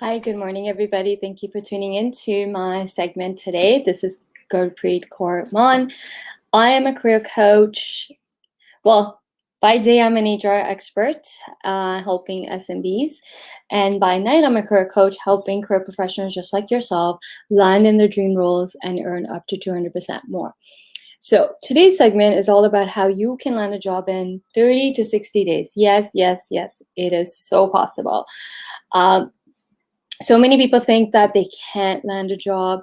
Hi, good morning, everybody. Thank you for tuning in to my segment today. This is Gurpreet K. Mann. I am a career coach. Well, by day, I'm an HR expert helping SMBs. And by night, I'm a career coach helping career professionals just like yourself land in their dream roles and earn up to 200% more. So today's segment is all about how you can land a job in 30 to 60 days. Yes, yes, yes, it is so possible. So many people think that they can't land a job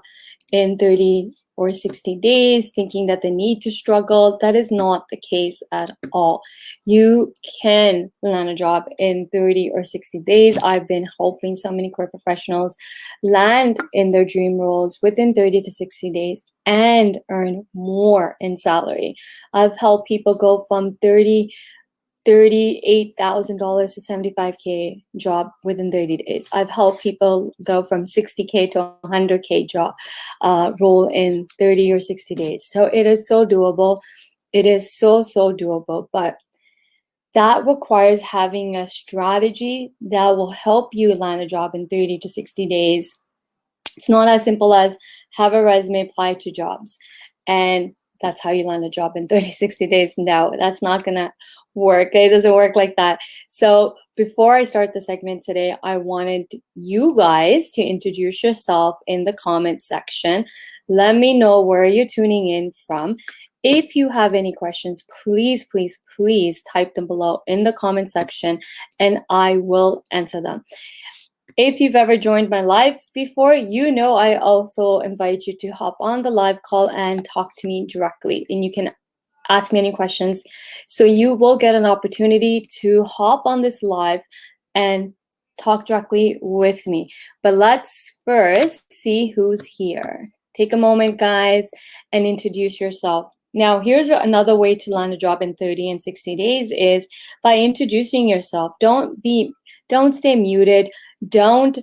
in 30 or 60 days, thinking that they need to struggle. That is not the case at all. You can land a job in 30 or 60 days. I've been helping so many career professionals land in their dream roles within 30 to 60 days and earn more in salary. I've helped people go from $38,000 to $75K job within 30 days. I've helped people go from 60K to 100K job role in 30 or 60 days. So it is so doable. It is so doable. But that requires having a strategy that will help you land a job in 30 to 60 days. It's not as simple as have a resume, apply to jobs, and that's how you land a job in 30, 60 days. No, that's not going to work. It doesn't work like that. So before I start the segment today, I wanted you guys to introduce yourself in the comment section. Let me know where you're tuning in from. If you have any questions, please type them below in the comment section and I will answer them. If you've ever joined my live before, you know I also invite you to hop on the live call and talk to me directly. And you can ask me any questions. So you will get an opportunity to hop on this live and talk directly with me. But let's first see who's here. Take a moment, guys, and introduce yourself. Now, here's another way to land a job in 30 and 60 days is by introducing yourself. Don't stay muted. Don't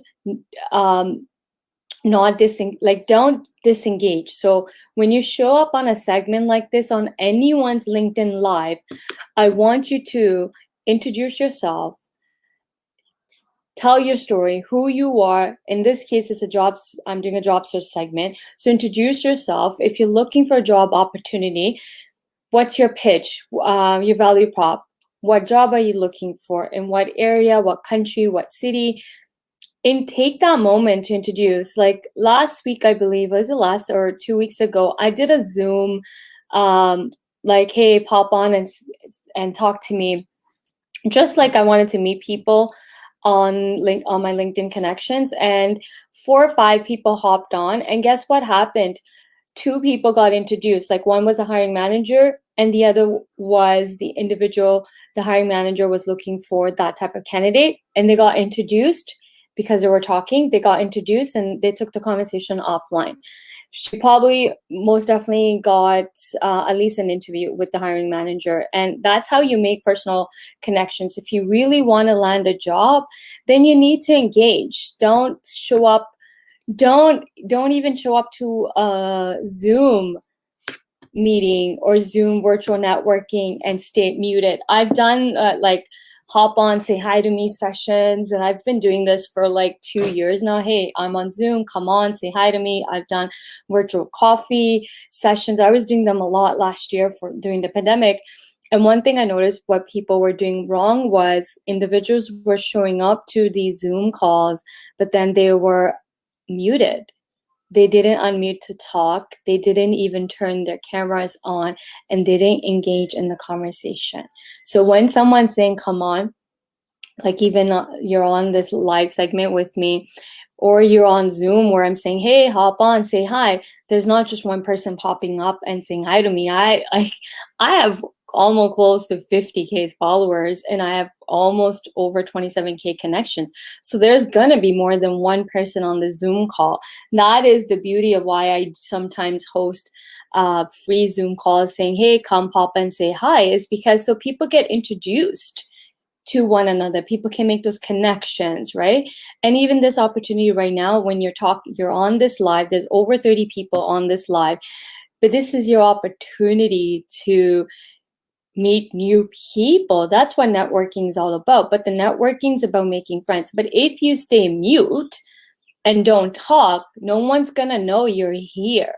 don't disengage. So when you show up on a segment like this on anyone's LinkedIn live, I want you to introduce yourself, tell your story, who you are. In this case, I'm doing a job search segment. So introduce yourself. If you're looking for a job opportunity, what's your pitch, your value prop? What job are you looking for? In what area, what country, what city? And take that moment to introduce. Like last week, I believe, was it last or 2 weeks ago, I did a Zoom, like, hey, pop on and talk to me. Just like I wanted to meet people on my LinkedIn connections, and 4 or 5 people hopped on. And guess what happened? 2 people got introduced. Like one was a hiring manager and the other was the individual. The hiring manager was looking for that type of candidate, and they got introduced because they were talking. They got introduced and they took the conversation offline. She probably most definitely got at least an interview with the hiring manager. And that's how you make personal connections. If you really want to land a job, then you need to engage. Don't show up. Don't even show up to a Zoom meeting or Zoom virtual networking and stay muted. I've done hop on, say hi to me sessions, and I've been doing this for like 2 years now. Hey, I'm on Zoom, come on, say hi to me. I've done virtual coffee sessions. I was doing them a lot last year during the pandemic. And one thing I noticed what people were doing wrong was individuals were showing up to these Zoom calls, but then they were muted. They didn't unmute to talk. They didn't even turn their cameras on, and they didn't engage in the conversation. So when someone's saying, come on, like even you're on this live segment with me, or you're on Zoom where I'm saying, hey, hop on, say hi. There's not just one person popping up and saying hi to me. I have almost close to 50K followers, and I have almost over 27K connections. So there's going to be more than one person on the Zoom call. That is the beauty of why I sometimes host free Zoom calls saying, hey, come pop and say hi, is because so people get introduced to one another. People can make those connections, right? And even this opportunity right now, when you're on this live, there's over 30 people on this live, but this is your opportunity to meet new people. That's what networking is all about. But the networking is about making friends. But if you stay mute and don't talk, no one's gonna know you're here,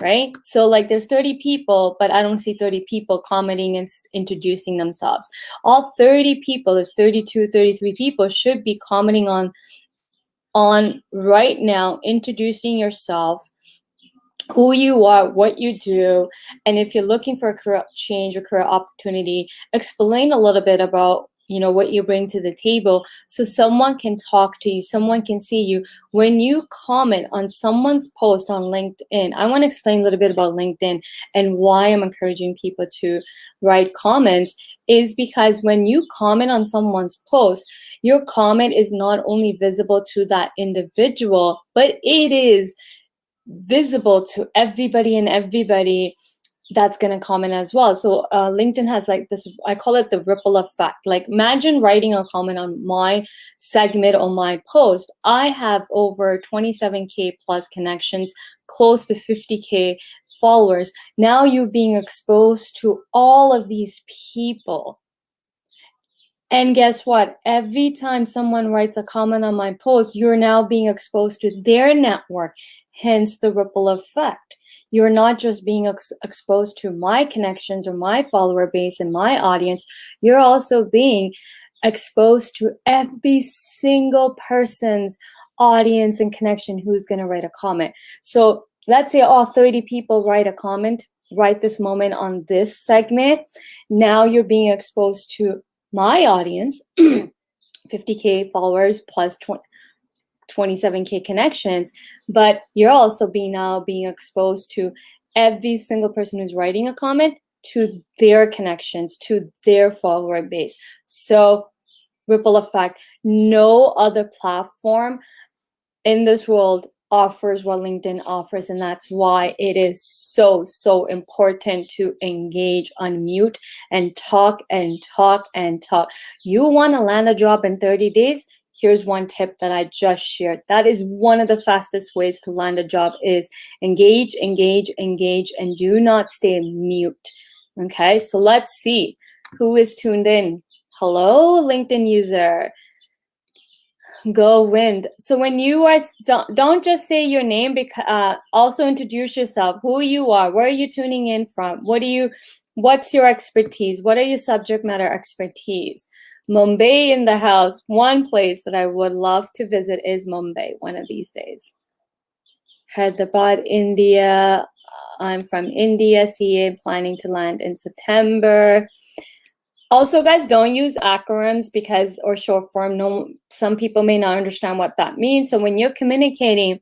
right? So like there's 30 people, but I don't see 30 people commenting and introducing themselves. All 30 people, there's 32, 33 people should be commenting on right now, introducing yourself, who you are, what you do, and if you're looking for a career change or career opportunity, explain a little bit about what you bring to the table so someone can talk to you, someone can see you. When you comment on someone's post on LinkedIn, I want to explain a little bit about LinkedIn and why I'm encouraging people to write comments, is because when you comment on someone's post, your comment is not only visible to that individual, but it is visible to everybody, and everybody that's going to comment as well. So LinkedIn has like this, I call it the ripple effect. Like imagine writing a comment on my segment or my post. I have over 27K plus connections, close to 50K followers. Now you're being exposed to all of these people. And guess what? Every time someone writes a comment on my post, you're now being exposed to their network, hence the ripple effect. You're not just being exposed to my connections or my follower base and my audience, you're also being exposed to every single person's audience and connection who's going to write a comment. So let's say all 30 people write a comment right this moment on this segment. Now you're being exposed to my audience, 50K followers plus 27K connections, but you're also now being exposed to every single person who's writing a comment, to their connections, to their follower base. So ripple effect. No other platform in this world offers what LinkedIn offers, and that's why it is so important to engage, unmute, and talk and talk and talk. You want to land a job in 30 days? Here's one tip that I just shared. That is one of the fastest ways to land a job, is engage, engage, engage, and do not stay mute. Okay, so let's see who is tuned in. Hello, LinkedIn user. Go Wind. So when you are, don't just say your name, because also introduce yourself, who you are, where are you tuning in from, what's your expertise, what are your subject matter expertise. Mumbai in the house. One place that I would love to visit is Mumbai one of these days. Hyderabad, India. I'm from India. CA, planning to land in September. Also, guys, don't use acronyms or short form. No, some people may not understand what that means. So when you're communicating,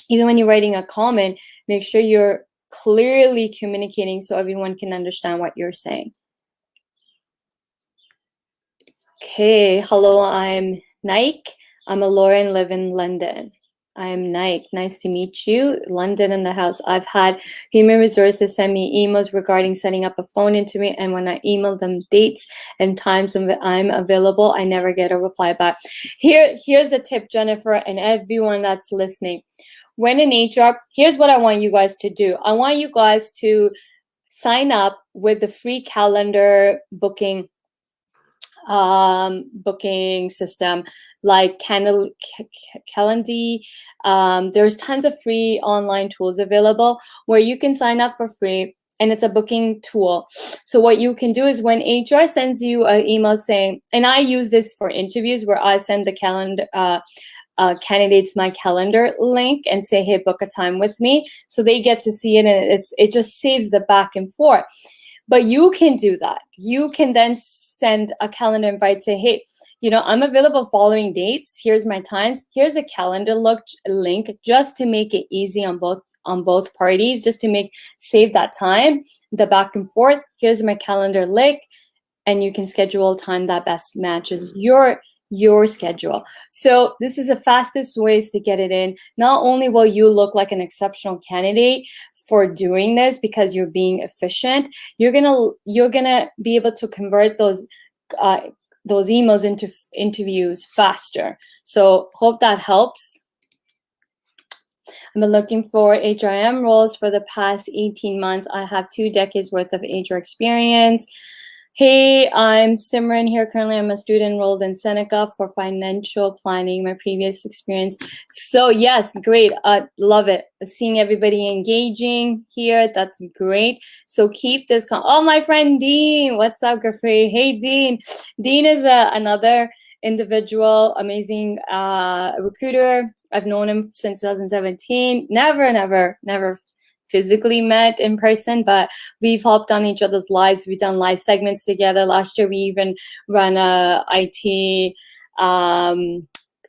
even when you're writing a comment, make sure you're clearly communicating so everyone can understand what you're saying. Okay, hello, I'm Nike. I'm a lawyer and live in London. I'm Nike. Nice to meet you. London in the house. I've had human resources send me emails regarding setting up a phone interview, and when I email them dates and times I'm available, I never get a reply back. Here's a tip, Jennifer, and everyone that's listening. When in HR, here's what I want you guys to do. I want you guys to sign up with the free calendar booking system like Calendly. There's tons of free online tools available where you can sign up for free, and it's a booking tool. So what you can do is when HR sends you an email saying, and I use this for interviews where I send the calendar candidates my calendar link and say, hey, book a time with me, so they get to see it, and it just saves the back and forth. But you can do that. You can then send a calendar invite, say, hey, I'm available following dates. Here's my times. Here's a calendar link just to make it easy on both parties, just to save that time, the back and forth. Here's my calendar link, and you can schedule a time that best matches your schedule. So this is the fastest ways to get it in. Not only will you look like an exceptional candidate for doing this because you're being efficient, you're gonna be able to convert those emails into interviews faster. So hope that helps. I've been looking for HRM roles for the past 18 months. I have 2 decades worth of HR experience. Hey, I'm Simran here. Currently, I'm a student enrolled in Seneca for financial planning, my previous experience. So yes, great. Love it. Seeing everybody engaging here. That's great. So keep this. Oh, my friend Dean. What's up, Gurpreet? Hey, Dean. Dean is another individual, amazing recruiter. I've known him since 2017. Never physically met in person, but we've helped on each other's lives. We've done live segments together. Last year, we even ran a IT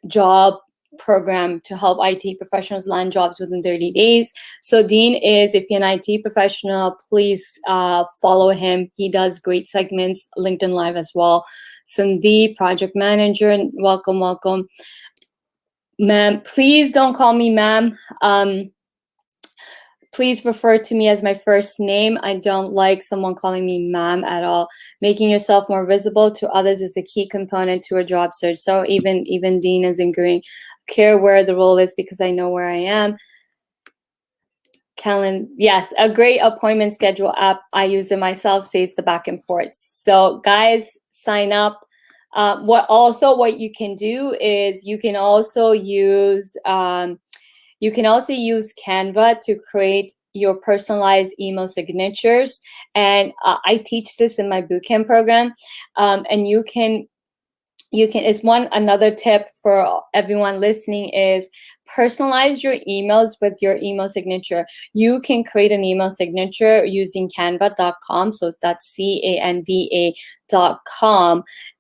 job program to help IT professionals land jobs within 30 days. So Dean is, if you're an IT professional, please follow him. He does great segments, LinkedIn Live as well. Sandeep, project manager, welcome. Ma'am, please don't call me ma'am. Please refer to me as my first name. I don't like someone calling me ma'am at all. Making yourself more visible to others is the key component to a job search. So even Dean is agreeing. Care where the role is because I know where I am. Yes, a great appointment schedule app. I use it myself, saves the back and forth. So guys, sign up. What you can do is you can also use Canva to create your personalized email signatures. And I teach this in my bootcamp program. And you can, another tip for everyone listening is personalize your emails with your email signature. You can create an email signature using canva.com. So that's canva.com,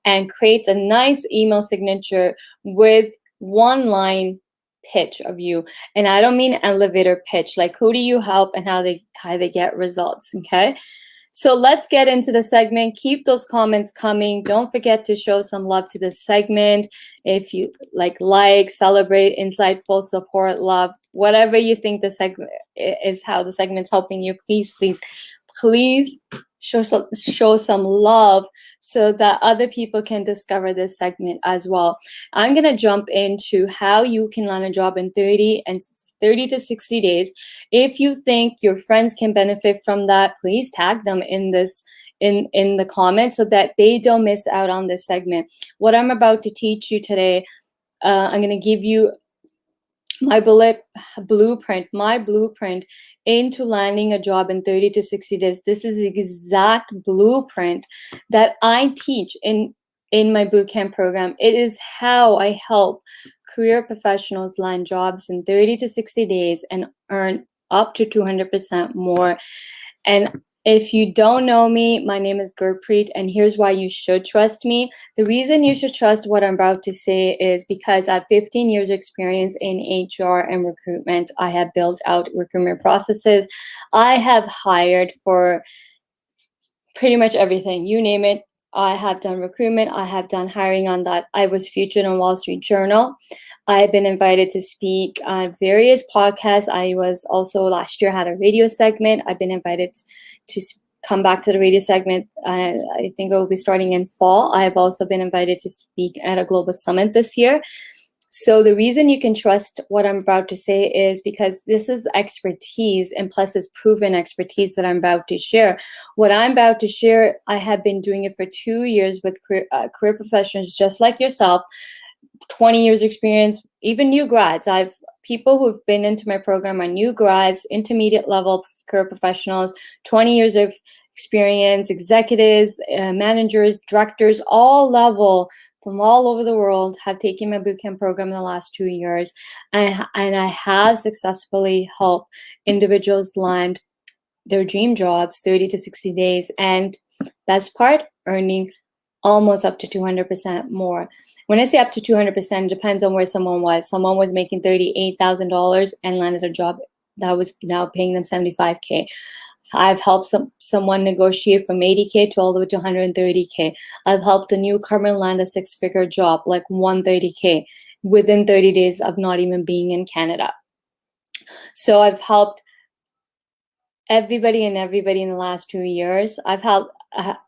and create a nice email signature with one line pitch of you. And I don't mean elevator pitch, like who do you help and how they get results. Okay. So let's get into the segment. Keep those comments coming. Don't forget to show some love to this segment. If you like, celebrate, insightful, support, love, whatever you think the segment is, how the segment's helping you, please show some love so that other people can discover this segment as well. I'm going to jump into how you can land a job in 30 to 60 days. If you think your friends can benefit from that, please tag them in this in the comments so that they don't miss out on this segment. What I'm about to teach you today, I'm going to give you my blueprint into landing a job in 30 to 60 days. This is the exact blueprint that I teach in my bootcamp program. It is how I help career professionals land jobs in 30 to 60 days and earn up to 200% more. And if you don't know me, my name is Gurpreet, and here's why you should trust me. The reason you should trust what I'm about to say is because I have 15 years experience in HR and recruitment. I have built out recruitment processes. I have hired for pretty much everything. You name it. I have done recruitment. I have done hiring on that. I was featured on Wall Street Journal. I've been invited to speak on various podcasts. I was also last year had a radio segment. I've been invited to come back to the radio segment. I think it will be starting in fall. I've also been invited to speak at a global summit this year. So the reason you can trust what I'm about to say is because this is expertise, and plus it's proven expertise that I'm about to share. What I'm about to share, I have been doing it for 2 years with career professionals just like yourself, 20 years experience, even new grads. I've people who've been into my program are new grads, intermediate level career professionals, 20 years of experience, executives, managers, directors, all level from all over the world have taken my bootcamp program in the last 2 years. And I have successfully helped individuals land their dream jobs 30 to 60 days. And best part, earning almost up to 200% more. When I say up to 200%, it depends on where someone was. Someone was making $38,000 and landed a job that was now paying them $75K. I've helped someone negotiate from $80K to all the way to $130K. I've helped a newcomer land a 6-figure job, like $130K, within 30 days of not even being in Canada. So I've helped everybody in the last 2 years. I've helped,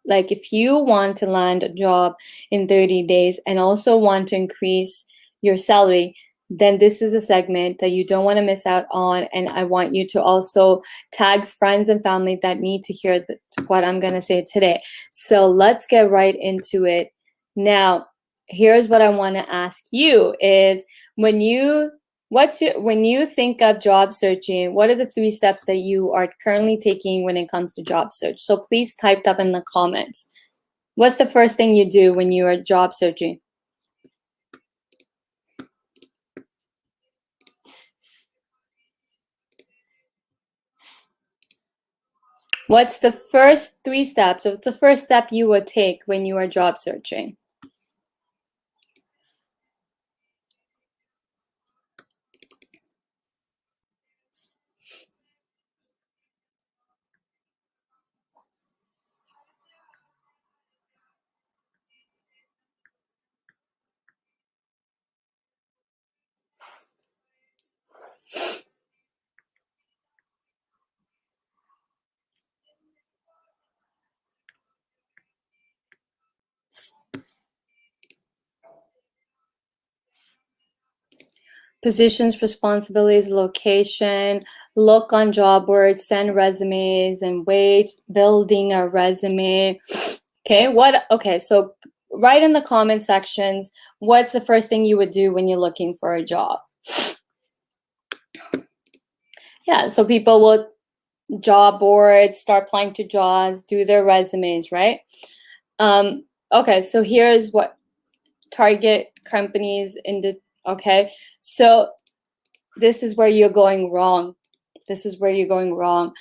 like, if you want to land a job in 30 days and also want to increase your salary, then this is a segment that you don't want to miss out on. And I want you to also tag friends and family that need to hear what I'm going to say today. So let's get right into it. Now, here's what I want to ask you is when you think of job searching, what are the 3 steps that you are currently taking when it comes to job search? So please type that in the comments. What's the first thing you do when you are job searching? What's the first 3 steps? What's the first step you would take when you are job searching? Positions, responsibilities, location, look on job boards, send resumes, and wait, building a resume. Okay, so write in the comment sections, what's the first thing you would do when you're looking for a job? Yeah, so people will job boards, start applying to jobs, do their resumes, right? Okay, so here's what target companies okay, so this is where you're going wrong. This is where you're going wrong.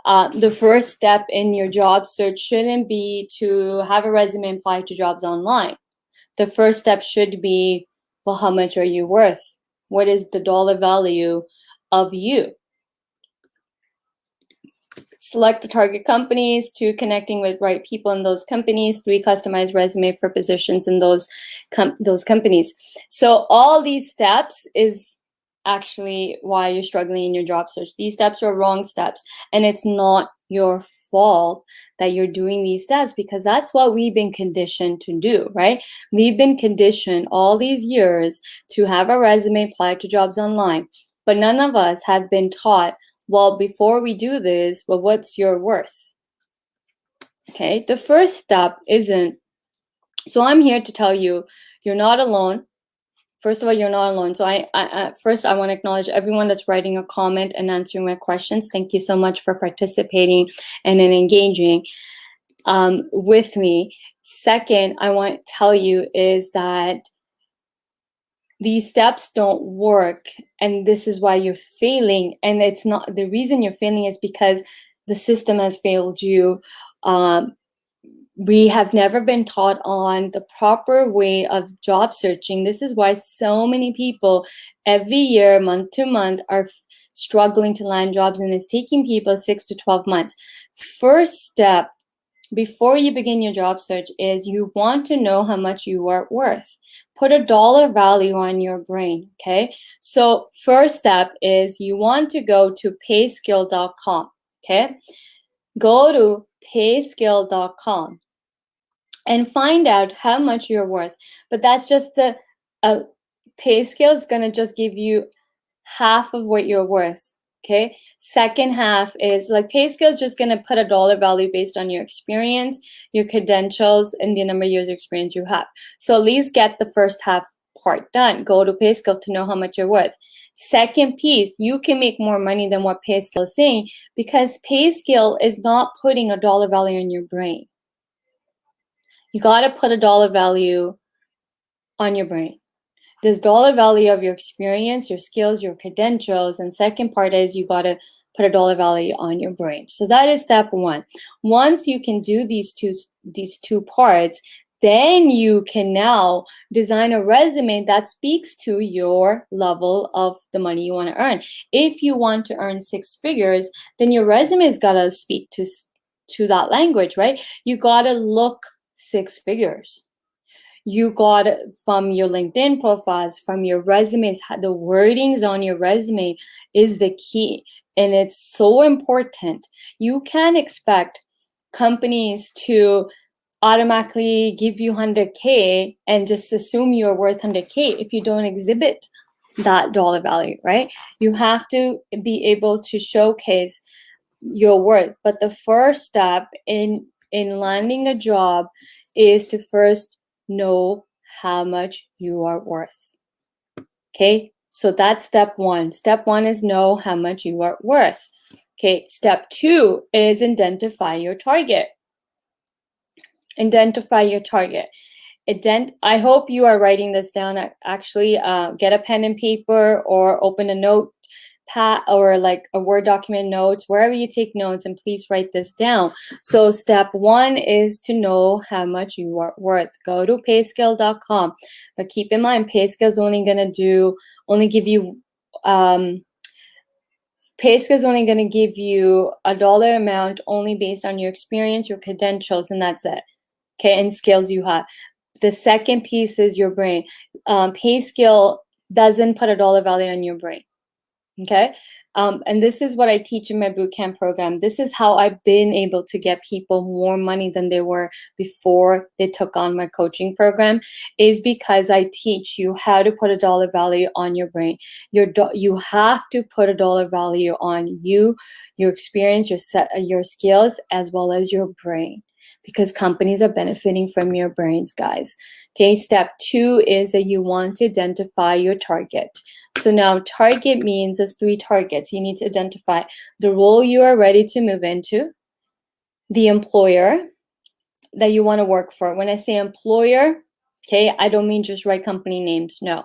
The first step in your job search shouldn't be to have a resume and apply to jobs online. The first step should be, well, how much are you worth? What is the dollar value of you? Select the target companies. 2, connecting with right people in those companies. 3, customize resume for positions in those companies. So all these steps is actually why you're struggling in your job search. These steps are wrong steps, and it's not your fault that you're doing these steps, because that's what we've been conditioned to do, right? We've been conditioned all these years to have a resume, apply to jobs online, but none of us have been taught, well, before we do this, well, what's your worth? Okay, the first step isn't, so I'm here to tell you, you're not alone. First of all, you're not alone. So first, I want to acknowledge everyone that's writing a comment and answering my questions. Thank you so much for participating and engaging with me. Second, I want to tell you is that these steps don't work, and this is why you're failing. And it's not, the reason you're failing is because the system has failed you. We have never been taught on the proper way of job searching. This is why so many people every year, month to month, are struggling to land jobs, and it's taking people 6 to 12 months. First step before you begin your job search is you want to know how much you are worth. Put a dollar value on your brain, okay? So first step is you want to go to payskill.com, okay? Go to payskill.com and find out how much you're worth. But that's just the pay scale is going to just give you half of what you're worth. Okay. Second half is like pay scale is just going to put a dollar value based on your experience, your credentials, and the number of years of experience you have. So at least get the first half part done. Go to pay scale to know how much you're worth. Second piece, you can make more money than what pay scale is saying, because pay scale is not putting a dollar value in your brain. You got to put a dollar value on your brain. This dollar value of your experience, your skills, your credentials, and second part is you got to put a dollar value on your brain. So that is step 1. Once you can do these two parts, then you can now design a resume that speaks to your level of the money you want to earn. If you want to earn 6 figures, then your resume's got to speak to that language, right? You got to look 6 figures. You got from your LinkedIn profiles, from your resumes, the wordings on your resume is the key. And it's so important. You can't expect companies to automatically give you 100K and just assume you're worth 100K if you don't exhibit that dollar value, right? You have to be able to showcase your worth. But the first step in landing a job is to first know how much you are worth. Okay, so that's step one. Step one is know how much you are worth. Okay, step two is identify your target. Identify your target. I hope you are writing this down. Actually, get a pen and paper or open a notepad or like a Word document, notes, wherever you take notes, and please write this down. So step one is to know how much you are worth. Go to payscale.com, but keep in mind, Payscale is only going to give you Payscale is only going to give you a dollar amount only based on your experience, your credentials, and that's it. Okay, and skills you have. The second piece is your brain. Payscale doesn't put a dollar value on your brain. Okay, and this is what I teach in my bootcamp program. This is how I've been able to get people more money than they were before they took on my coaching program, is because I teach you how to put a dollar value on your brain. You have to put a dollar value on you, your experience, your skills, as well as your brain, because companies are benefiting from your brains, guys. Okay, step two is that you want to identify your target. So now target means there's three targets. You need to identify the role you are ready to move into, the employer that you want to work for. When I say employer, okay, I don't mean just write company names. No.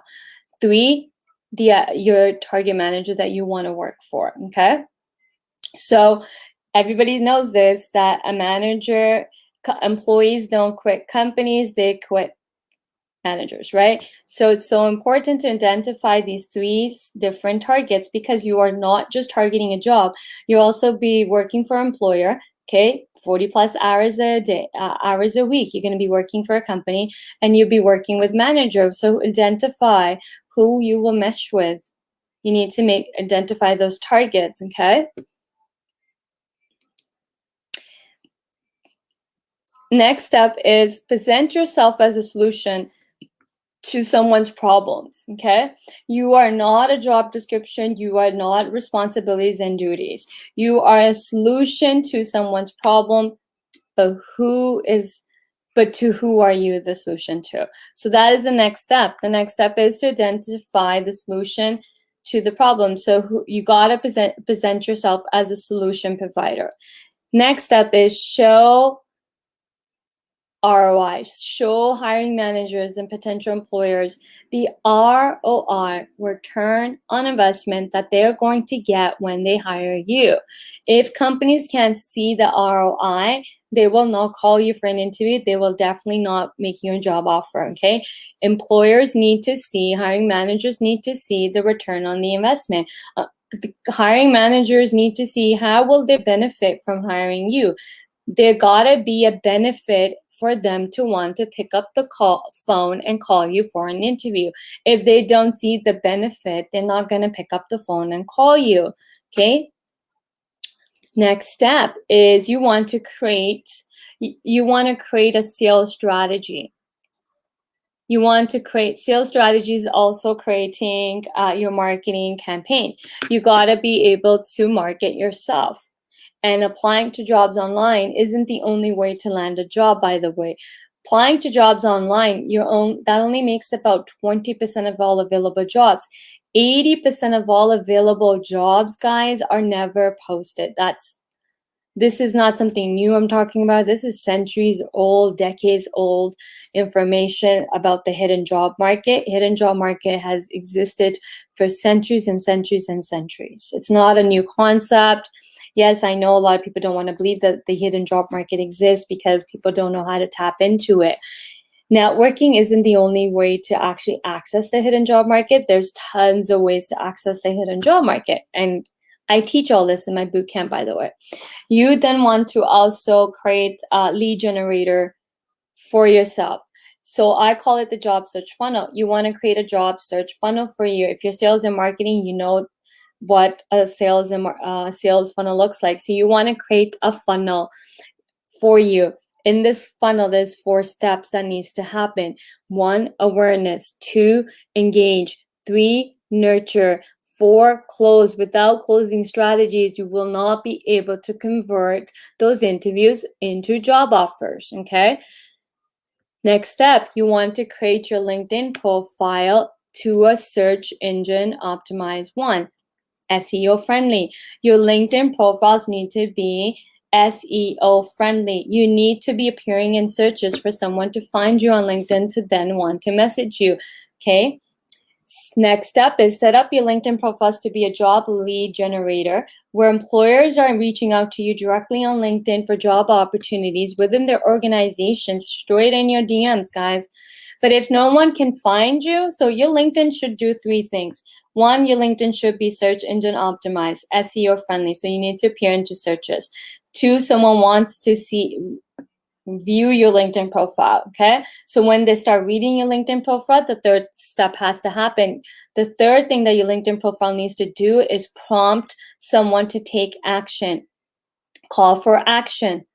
Three, your target manager that you want to work for. Okay. So everybody knows this, that a manager, employees don't quit companies, they quit managers, right? So it's so important to identify these three different targets, because you are not just targeting a job, you'll also be working for an employer, okay, 40 plus hours a day, hours a week. You're going to be working for a company, and you'll be working with managers. So identify who you will mesh with. You need to identify those targets, okay? Next step is present yourself as a solution to someone's problems, okay? You are not a job description. You are not responsibilities and duties. You are a solution to someone's problem, but to who are you the solution to? So that is the next step. The next step is to identify the solution to the problem. So you gotta present yourself as a solution provider. Next step is show ROI, show hiring managers and potential employers the ROI, return on investment, that they're going to get when they hire you. If companies can't see the ROI, they will not call you for an interview. They will definitely not make you a job offer, okay? Employers need to see, hiring managers need to see the return on the investment. The hiring managers need to see how will they benefit from hiring you. There gotta be a benefit for them to want to pick up the phone and call you for an interview. If they don't see the benefit, they're not going to pick up the phone and call you, okay? Next step is you want to create a sales strategy. You want to create sales strategies, also creating your marketing campaign. You got to be able to market yourself. And applying to jobs online isn't the only way to land a job, by the way. Applying to jobs online, that only makes about 20% of all available jobs. 80% of all available jobs, guys, are never posted. This is not something new I'm talking about. This is centuries old, decades old information about the hidden job market. Hidden job market has existed for centuries and centuries and centuries. It's not a new concept. Yes, I know a lot of people don't want to believe that the hidden job market exists because people don't know how to tap into it. Networking isn't the only way to actually access the hidden job market. There's tons of ways to access the hidden job market. And I teach all this in my bootcamp, by the way. You then want to also create a lead generator for yourself. So I call it the job search funnel. You want to create a job search funnel for you. If you're sales and marketing, you know what a sales funnel looks like. So you want to create a funnel for you. In this funnel, there's 4 steps that needs to happen. 1, awareness. 2, engage. 3, nurture. 4, close. Without closing strategies, you will not be able to convert those interviews into job offers, okay? Next step, you want to create your LinkedIn profile to a search engine optimized one, SEO friendly. Your LinkedIn profiles need to be SEO friendly. You need to be appearing in searches for someone to find you on LinkedIn to then want to message you, okay? Next step is set up your LinkedIn profiles to be a job lead generator where employers are reaching out to you directly on LinkedIn for job opportunities within their organizations, straight in your DMs, guys. But if no one can find you, so your LinkedIn should do 3 things. 1, your LinkedIn should be search engine optimized, SEO friendly, so you need to appear into searches. 2, someone wants to view your LinkedIn profile, okay? So when they start reading your LinkedIn profile, the 3rd step has to happen. The 3rd thing that your LinkedIn profile needs to do is prompt someone to take action. Call for action.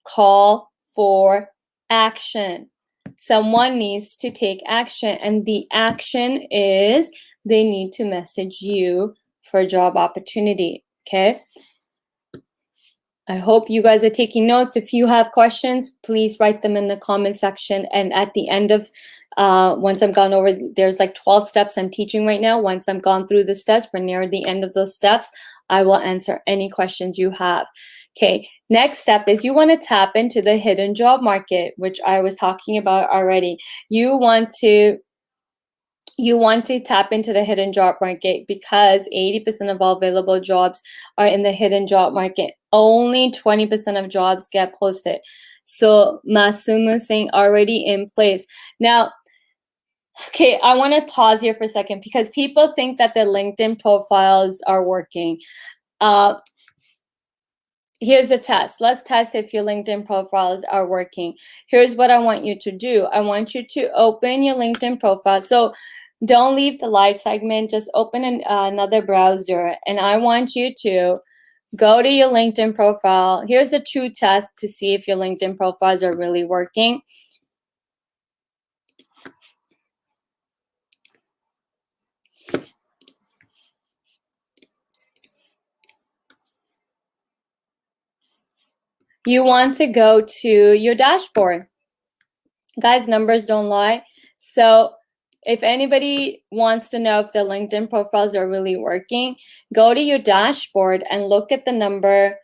Call for action. Someone needs to take action, and the action is they need to message you for a job opportunity, okay? I hope you guys are taking notes. If you have questions, please write them in the comment section. And at the end of, once I'm gone over, there's like 12 steps I'm teaching right now. Once I'm gone through the steps, we're near the end of those steps, I will answer any questions you have. Okay, next step is you want to tap into the hidden job market, which I was talking about already. You want to tap into the hidden job market because 80% of all available jobs are in the hidden job market. Only 20% of jobs get posted. So Masumu saying already in place. Now, okay, I want to pause here for a second because people think that their LinkedIn profiles are working. Here's a test. Let's test if your LinkedIn profiles are working. Here's what I want you to do. I want you to open your LinkedIn profile. So don't leave the live segment. Just open another browser. And I want you to go to your LinkedIn profile. Here's a true test to see if your LinkedIn profiles are really working. You want to go to your dashboard. Guys, numbers don't lie. So if anybody wants to know if the LinkedIn profiles are really working, go to your dashboard and look at the number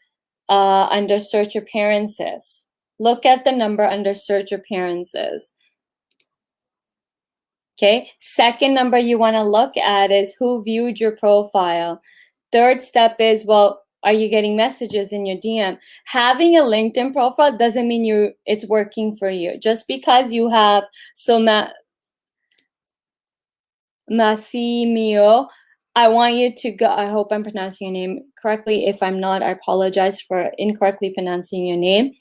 under search appearances. Look at the number under search appearances. Okay, second number you want to look at is who viewed your profile. Third step is, well, are you getting messages in your DM? Having a LinkedIn profile doesn't mean it's working for you. Just because you have Massimio, I want you to go. I hope I'm pronouncing your name correctly. If I'm not, I apologize for incorrectly pronouncing your name.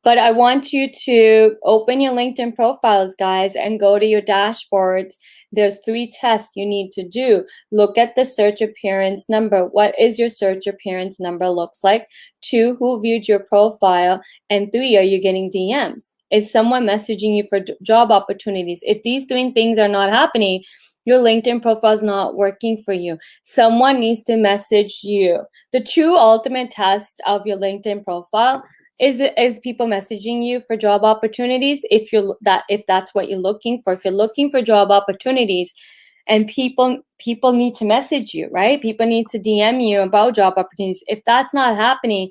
But I want you to open your LinkedIn profiles, guys, and go to your dashboards. There's 3 tests you need to do. Look at the search appearance number. What is your search appearance number looks like? 2, who viewed your profile? And 3, are you getting DMs? Is someone messaging you for job opportunities? If these 3 things are not happening, your LinkedIn profile is not working for you. Someone needs to message you. The true ultimate test of your LinkedIn profile is people messaging you for job opportunities. If that's what you're looking for, if you're looking for job opportunities, and people need to message you, right? People need to DM you about job opportunities. If that's not happening,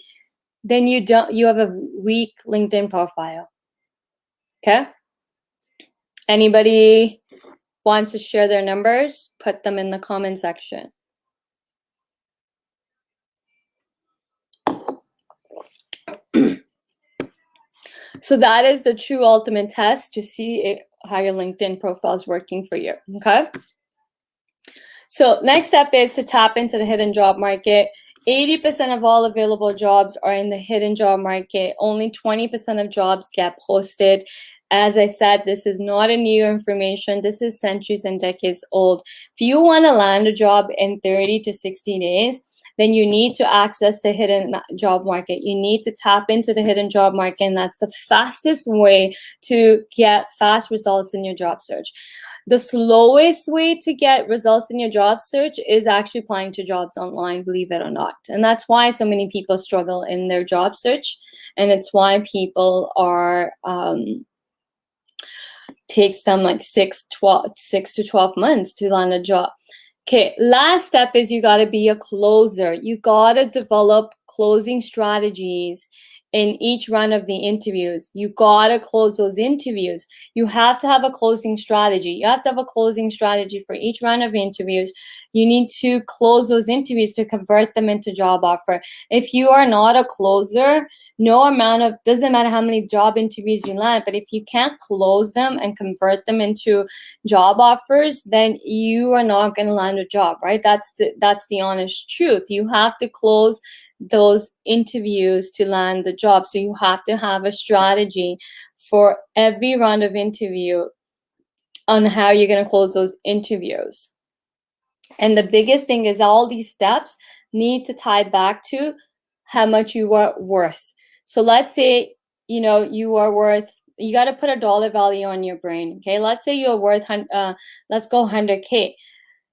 then you have a weak LinkedIn profile. Okay? Anybody wants to share their numbers? Put them in the comment section. So that is the true ultimate test to see how your LinkedIn profile is working for you, okay? So next step is to tap into the hidden job market. 80% of all available jobs are in the hidden job market. Only 20% of jobs get posted. As I said, this is not a new information. This is centuries and decades old. If you want to land a job in 30 to 60 days, then you need to access the hidden job market. You need to tap into the hidden job market, and that's the fastest way to get fast results in your job search. The slowest way to get results in your job search is actually applying to jobs online, believe it or not. And that's why so many people struggle in their job search. And it's why people are, takes them like 6 to 12 months to land a job. Okay, last step is you got to be a closer. You got to develop closing strategies in each round of the interviews. You got to close those interviews. You have to have a closing strategy. You have to have a closing strategy for each round of interviews. You need to close those interviews to convert them into job offer. If you are not a closer, doesn't matter how many job interviews you land, but if you can't close them and convert them into job offers, then you are not going to land a job, right? That's the honest truth. You have to close those interviews to land the job. So you have to have a strategy for every round of interview on how you're going to close those interviews. And the biggest thing is all these steps need to tie back to how much you are worth. So let's say, you got to put a dollar value on your brain. Okay. Let's say you're worth, let's go 100K.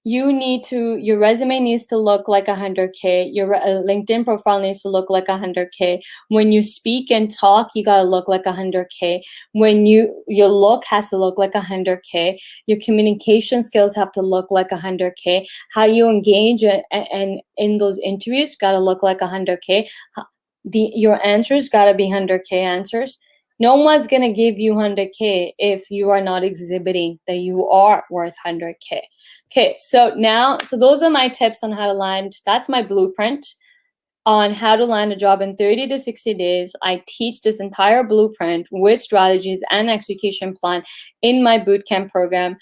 Your resume needs to look like 100K. Your LinkedIn profile needs to look like 100K. When you speak and talk, you got to look like 100K. Your look has to look like 100K. Your communication skills have to look like 100K. How you engage and in those interviews got to look like 100K. Your answers got to be 100K answers. No one's going to give you 100K if you are not exhibiting that you are worth 100K. Okay, so those are my tips on how to land. That's my blueprint on how to land a job in 30 to 60 days. I teach this entire blueprint with strategies and execution plan in my bootcamp program.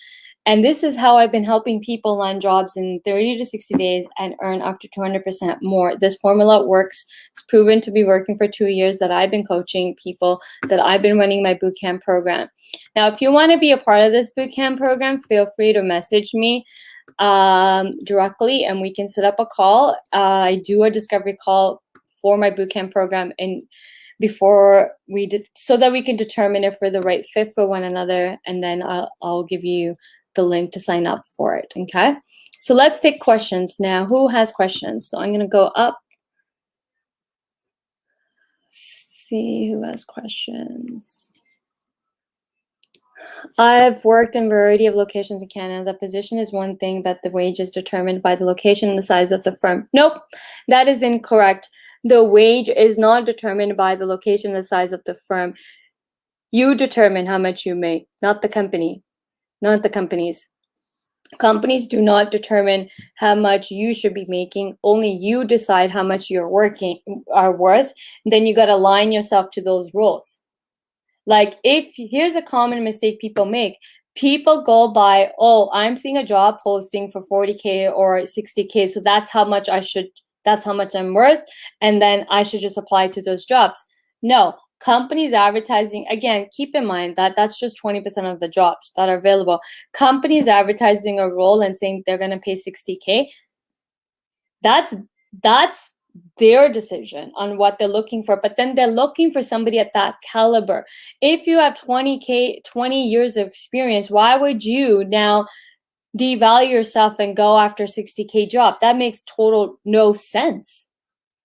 And this is how I've been helping people land jobs in 30 to 60 days and earn up to 200% more. This formula works. It's proven to be working for 2 years that I've been coaching people, that I've been running my bootcamp program. Now, if you want to be a part of this bootcamp program, feel free to message me directly and we can set up a call. I do a discovery call for my bootcamp program and so that we can determine if we're the right fit for one another, and then I'll give you the link to sign up for it. Okay, so let's take questions now. Who has questions? So I'm going to go up, see who has questions. I've worked in a variety of locations in Canada. The position is one thing, but the wage is determined by the location and the size of the firm. Nope, that is incorrect. The wage is not determined by the location and the size of the firm. You determine how much you make, not the company, not the companies. Companies do not determine how much you should be making. Only you decide how much you're worth. Then you got to align yourself to those roles. Like, here's a common mistake people make. People go by, oh, I'm seeing a job posting for 40K or 60K, so that's how much I'm worth, and then I should just apply to those jobs. No, companies advertising, again, keep in mind that that's just 20% of the jobs that are available. Companies advertising a role and saying they're going to pay 60K, that's their decision on what they're looking for, but then they're looking for somebody at that caliber. If you have 20 years of experience, why would you now devalue yourself and go after 60K job? That makes no sense.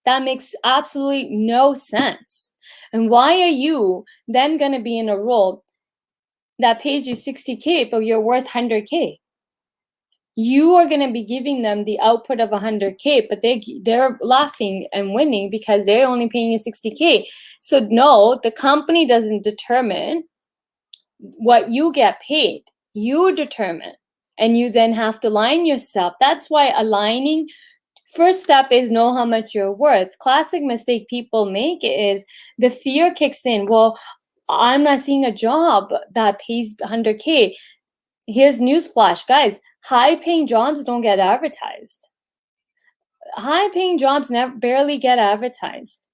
That makes absolutely no sense. And why are you then going to be in a role that pays you 60K, but you're worth 100K? You are going to be giving them the output of 100K, but they're laughing and winning because they're only paying you 60K. So no, the company doesn't determine what you get paid. You determine, and you then have to align yourself. That's why aligning, first step is know how much you're worth. Classic mistake people make is the fear kicks in. Well, I'm not seeing a job that pays 100K. Here's newsflash, guys. High-paying jobs don't get advertised. High-paying jobs barely get advertised.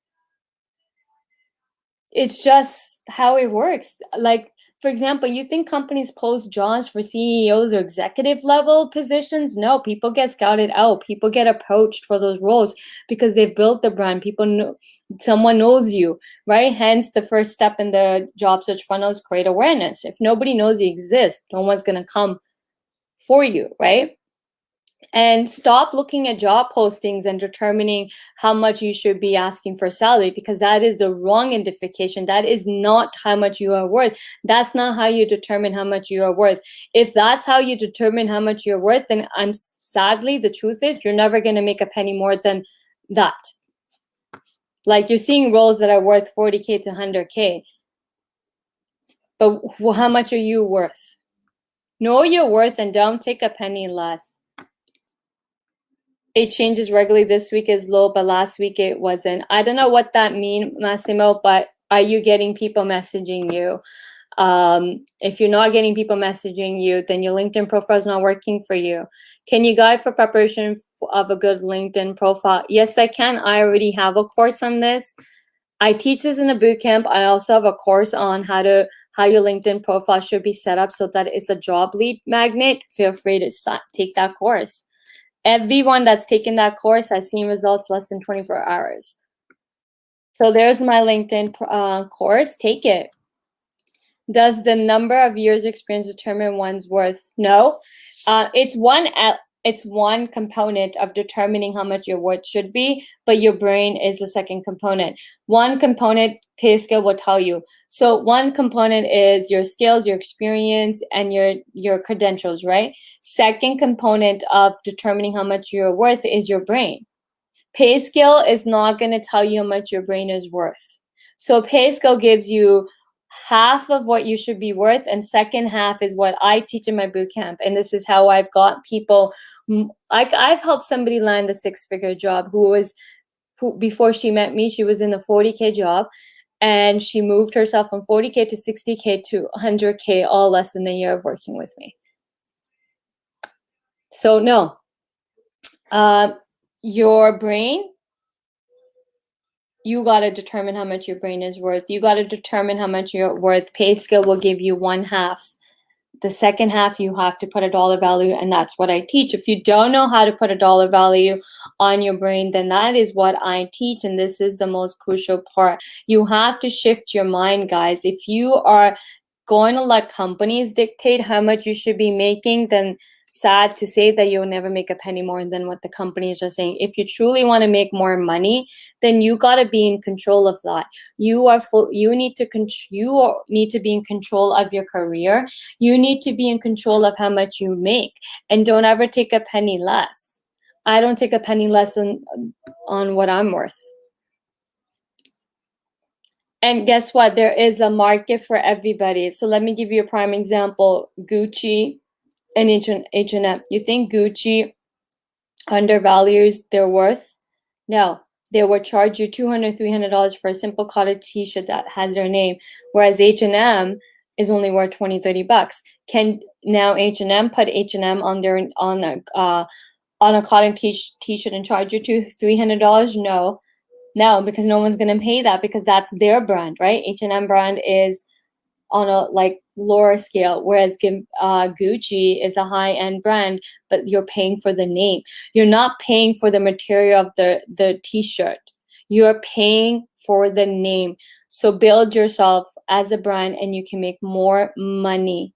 It's just how it works. Like, For example, you think companies post jobs for CEOs or executive level positions? No, people get scouted out. People get approached for those roles because they've built the brand. People know, someone knows you, right? Hence, the first step in the job search funnel is create awareness. If nobody knows you exist, no one's going to come for you, right? And stop looking at job postings and determining how much you should be asking for salary, because that is the wrong identification. That is not how much you are worth. That's not how you determine how much you are worth. If that's how you determine how much you're worth, then sadly, the truth is you're never going to make a penny more than that. Like, you're seeing roles that are worth 40K to 100K. But how much are you worth? Know your worth and don't take a penny less. It changes regularly. This week is low, but last week it wasn't. I don't know what that means, Massimo, but are you getting people messaging you? If you're not getting people messaging you, then your LinkedIn profile is not working for you. Can you guide for preparation of a good LinkedIn profile? Yes, I can. I already have a course on this. I teach this in a boot camp. I also have a course on how your LinkedIn profile should be set up so that it's a job lead magnet. Feel free to take that course. Everyone that's taken that course has seen results less than 24 hours. So there's my LinkedIn course. Take it. Does the number of years experience determine one's worth? No. It's one component of determining how much your worth should be, but your brain is the second component. One component, pay scale will tell you. So one component is your skills, your experience, and your credentials, right? Second component of determining how much you're worth is your brain. Pay scale is not going to tell you how much your brain is worth. So pay scale gives you half of what you should be worth, and second half is what I teach in my boot camp. And this is how I've got people, like, I've helped somebody land a 6-figure job who before she met me, she was in the 40K job, and she moved herself from 40K to 60K to 100K, all less than a year of working with me. So no, your brain, you got to determine how much your brain is worth. You got to determine how much you're worth. Pay scale will give you one half. The second half, you have to put a dollar value, and that's what I teach. If you don't know how to put a dollar value on your brain, then that is what I teach, and this is the most crucial part. You have to shift your mind, guys. If you are going to let companies dictate how much you should be making, then sad to say that you'll never make a penny more than what the companies are saying. If you truly want to make more money, then you got to be in control of that. You need to be in control of your career. You need to be in control of how much you make, and don't ever take a penny less. I don't take a penny less on what I'm worth. And guess what? There is a market for everybody. So let me give you a prime example. Gucci and H&M. You think Gucci undervalues their worth? No. They will charge you $200, $300 for a simple cotton t-shirt that has their name, whereas H&M is only worth $20, $30. Can now H&M put H&M on a cotton t-shirt and charge you $200-$300? No, because no one's gonna pay that, because that's their brand, right? H&M brand is on a lower scale, whereas Gucci is a high-end brand, but you're paying for the name. You're not paying for the material of the t-shirt. You're paying for the name. So build yourself as a brand and you can make more money.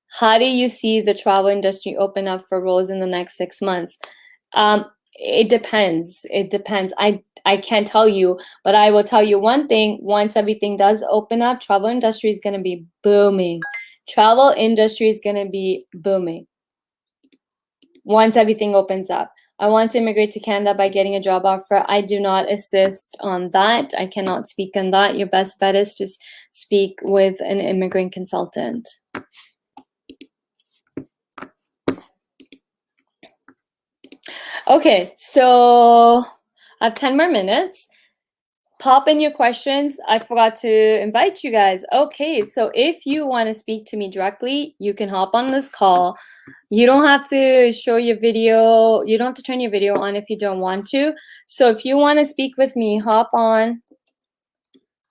How do you see the travel industry open up for roles in the next 6 months? It depends. I can't tell you, but I will tell you one thing. Once everything does open up, travel industry is going to be booming. Travel industry is going to be booming once everything opens up. I want to immigrate to Canada by getting a job offer. I do not assist on that. I cannot speak on that. Your best bet is to speak with an immigrant consultant. Okay, so I have 10 more minutes. Pop in your questions. I forgot to invite you guys. Okay, so if you want to speak to me directly, you can hop on this call. You don't have to show your video. You don't have to turn your video on if you don't want to. So if you want to speak with me, hop on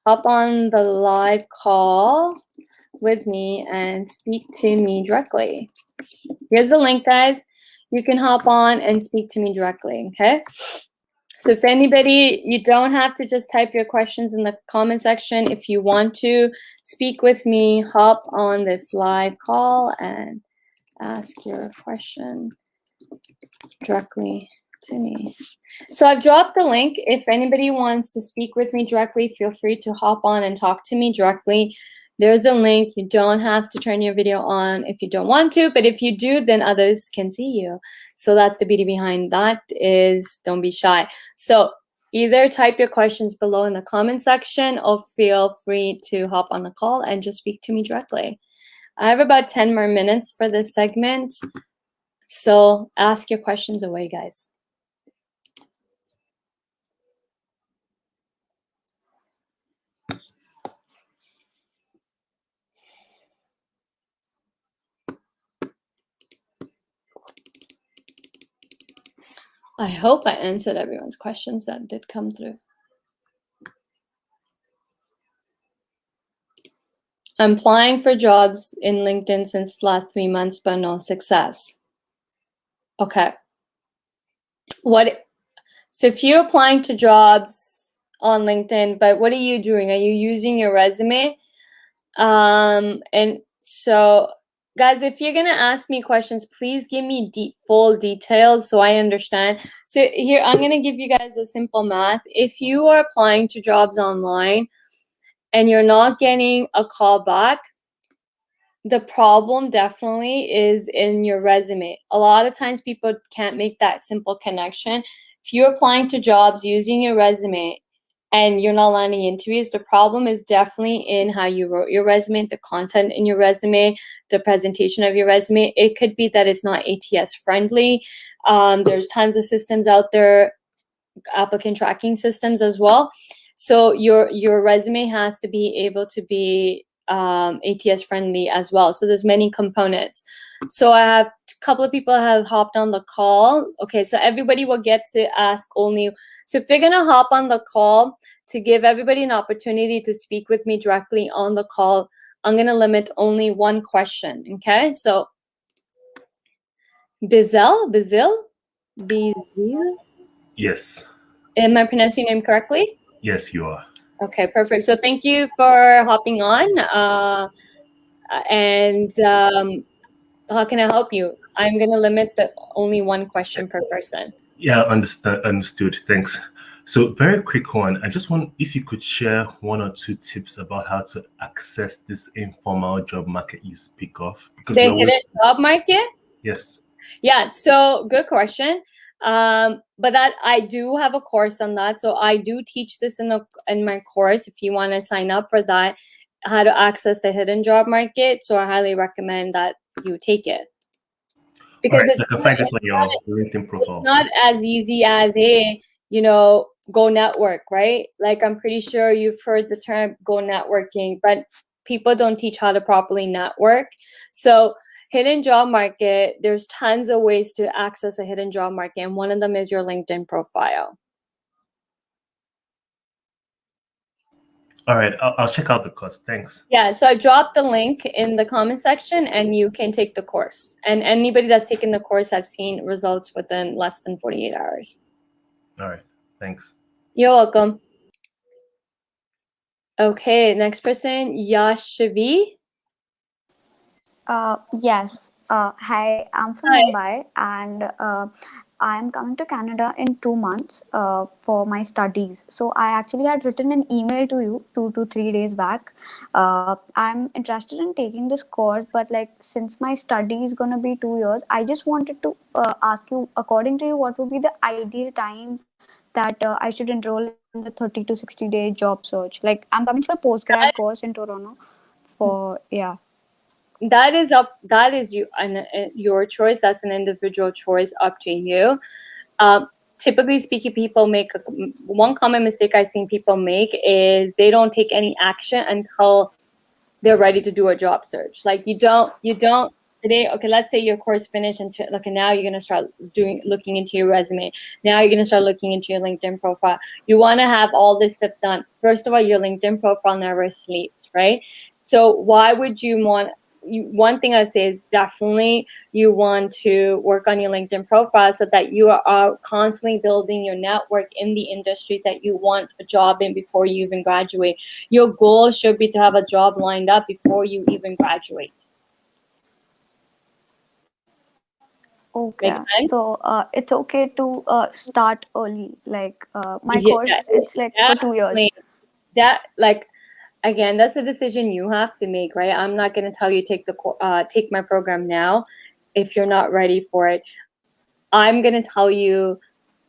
hop on the live call with me and speak to me directly. Here's the link, guys. You can hop on and speak to me directly, okay? So if anybody, you don't have to just type your questions in the comment section. If you want to speak with me, hop on this live call and ask your question directly to me. So I've dropped the link. If anybody wants to speak with me directly, feel free to hop on and talk to me directly. There's a link. You don't have to turn your video on if you don't want to, but if you do, then others can see you. So that's the beauty behind that, is don't be shy. So either type your questions below in the comment section or feel free to hop on the call and just speak to me directly. I have about 10 more minutes for this segment. So ask your questions away, guys. I hope I answered everyone's questions that did come through. I'm applying for jobs in LinkedIn since the last 3 months, but no success. Okay. So if you're applying to jobs on LinkedIn, but what are you doing? Are you using your resume? And so, guys, if you're gonna ask me questions, please give me full details so I understand. So here, I'm gonna give you guys a simple math. If you are applying to jobs online and you're not getting a call back, the problem definitely is in your resume. A lot of times people can't make that simple connection. If you're applying to jobs using your resume and you're not landing interviews, the problem is definitely in how you wrote your resume, the content in your resume, the presentation of your resume. It could be that it's not ATS friendly. There's tons of systems out there, applicant tracking systems as well. So your resume has to be able to be ATS friendly as well. So there's many components. So I have a couple of people have hopped on the call. Okay, so everybody will get to ask only. So if you're gonna hop on the call, to give everybody an opportunity to speak with me directly on the call, I'm gonna limit only one question. Okay, so Bizil. Yes. Am I pronouncing your name correctly? Yes, you are. Okay, perfect. So thank you for hopping on. And how can I help you? I'm going to limit the only one question per person. Yeah, understood. Thanks. So very quick one. I just want if you could share one or two tips about how to access this informal job market you speak of. Because the hidden job market? Yes. Yeah, so good question. But that I do have a course on that. So I do teach this in my course if you want to sign up for that, how to access the hidden job market. So I highly recommend that you take it. Because right, so I can find this on your LinkedIn profile. It's not as easy as, hey, go network, right? Like, I'm pretty sure you've heard the term go networking, but people don't teach how to properly network. So hidden job market, there's tons of ways to access a hidden job market, and one of them is your LinkedIn profile. All right, I'll check out the course. Thanks. Yeah, so I dropped the link in the comment section and you can take the course. And anybody that's taken the course, I've seen results within less than 48 hours. All right, thanks. You're welcome. Okay, next person, Yashavi. Yes. Hi, I'm from Mumbai, and I'm coming to Canada in 2 months for my studies. So I actually had written an email to you 2 to 3 days back. I'm interested in taking this course, but like since my study is gonna be 2 years, I just wanted to ask you, according to you, what would be the ideal time that I should enroll in the 30 to 60-day job search? Like I'm coming for a postgrad course in Toronto. That is your choice. That's an individual choice, up to you. Typically speaking, people make one common mistake I've seen people make is they don't take any action until they're ready to do a job search. Like you don't today, okay, let's say your course finished and okay, now you're going to start looking into your resume. Now you're going to start looking into your LinkedIn profile. You want to have all this stuff done. First of all, your LinkedIn profile never sleeps, right? So why would you want, one thing I say is definitely you want to work on your LinkedIn profile so that you are constantly building your network in the industry that you want a job in before you even graduate. Your goal should be to have a job lined up before you even graduate. Okay, Makes sense? so it's okay to start early. Like my Yeah, course, it's like for 2 years. That, like, again, that's a decision you have to make, right? I'm not going to tell you take my program now if you're not ready for it. I'm going to tell you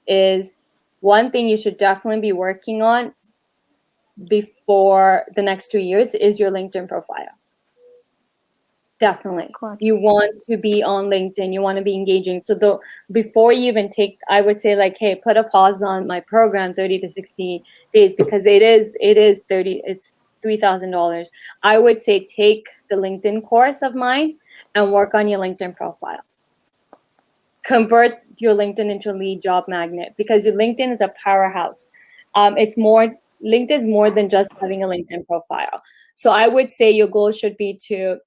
is one thing you should definitely be working on before the next 2 years is your LinkedIn profile. Definitely. Gotcha. You want to be on LinkedIn. You want to be engaging. So before you even take, I would say like, hey, put a pause on my program 30 to 60 days because it's $3,000. I would say take the LinkedIn course of mine and work on your LinkedIn profile. Convert your LinkedIn into a lead job magnet because your LinkedIn is a powerhouse. LinkedIn's more than just having a LinkedIn profile. So I would say your goal should be to,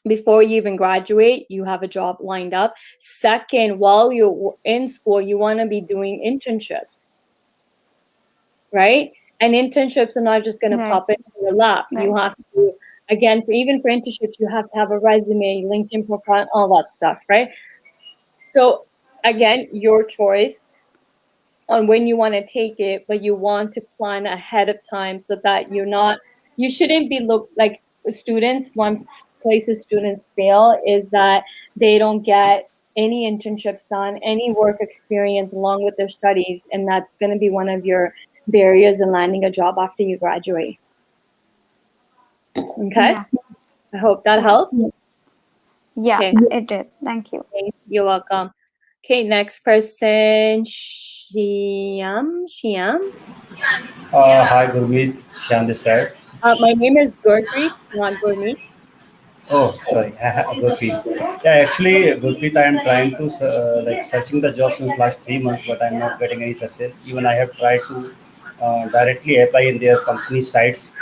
before you even graduate, you have a job lined up. Second, while you're in school, you want to be doing internships, right? And internships are not just going to pop into your lap. Right. You have to, again, even for internships, you have to have a resume, LinkedIn profile, all that stuff, right? So again, your choice on when you want to take it, but you want to plan ahead of time so that you shouldn't be like students. One places students fail is that they don't get any internships done, any work experience along with their studies, and that's going to be one of your barriers in landing a job after you graduate. Okay? Yeah. I hope that helps. Yeah, Okay. it did. Thank you. Okay, you're welcome. Okay, next person, Shyam. Hi, Gurmeet. Shyam this side. My name is Gurpreet, not Gurmeet. Oh, sorry, Gurpreet. Yeah, actually, Gurpreet, I am trying to like searching the job since last 3 months, but I'm not getting any success. Even I have tried to directly apply in their company sites,